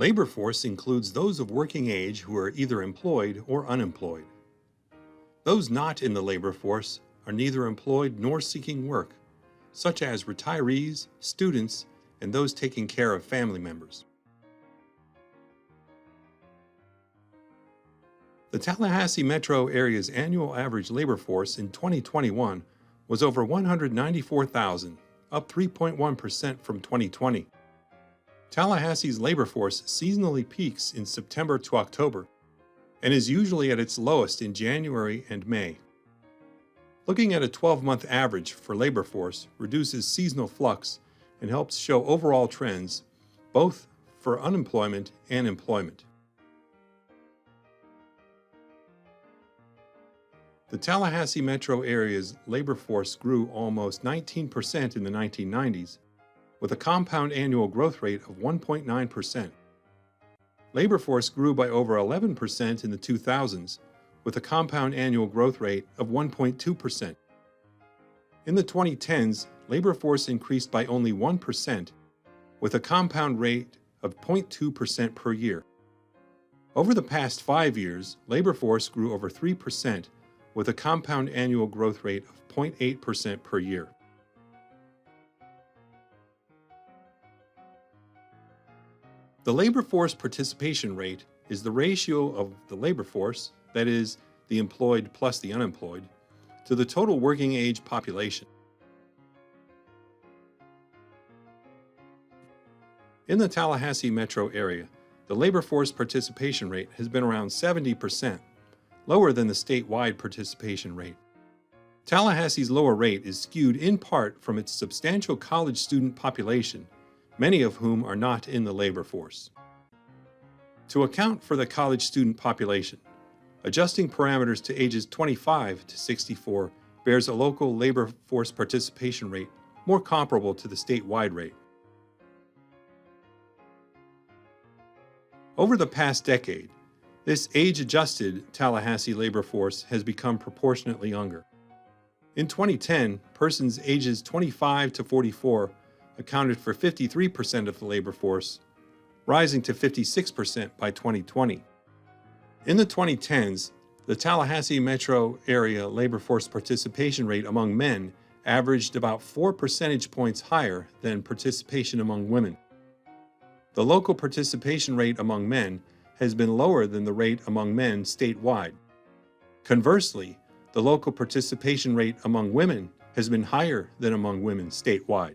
Labor force includes those of working age who are either employed or unemployed. Those not in the labor force are neither employed nor seeking work, such as retirees, students, and those taking care of family members. The Tallahassee metro area's annual average labor force in 2021 was over 194,000, up 3.1% from 2020. Tallahassee's labor force seasonally peaks in September to October and is usually at its lowest in January and May. Looking at a 12-month average for labor force reduces seasonal flux and helps show overall trends, both for unemployment and employment. The Tallahassee metro area's labor force grew almost 19% in the 1990s, with a compound annual growth rate of 1.9%. Labor force grew by over 11% in the 2000s, with a compound annual growth rate of 1.2%. In the 2010s, labor force increased by only 1%, with a compound rate of 0.2% per year. Over the past 5 years, labor force grew over 3%, with a compound annual growth rate of 0.8% per year. The labor force participation rate is the ratio of the labor force, that is, the employed plus the unemployed, to the total working age population. In the Tallahassee metro area, the labor force participation rate has been around 70%, lower than the statewide participation rate. Tallahassee's lower rate is skewed in part from its substantial college student population, many of whom are not in the labor force. To account for the college student population, adjusting parameters to ages 25 to 64 bears a local labor force participation rate more comparable to the statewide rate. Over the past decade, this age-adjusted Tallahassee labor force has become proportionately younger. In 2010, persons ages 25 to 44 accounted for 53% of the labor force, rising to 56% by 2020. In the 2010s, the Tallahassee metro area labor force participation rate among men averaged about 4 percentage points higher than participation among women. The local participation rate among men has been lower than the rate among men statewide. Conversely, the local participation rate among women has been higher than among women statewide.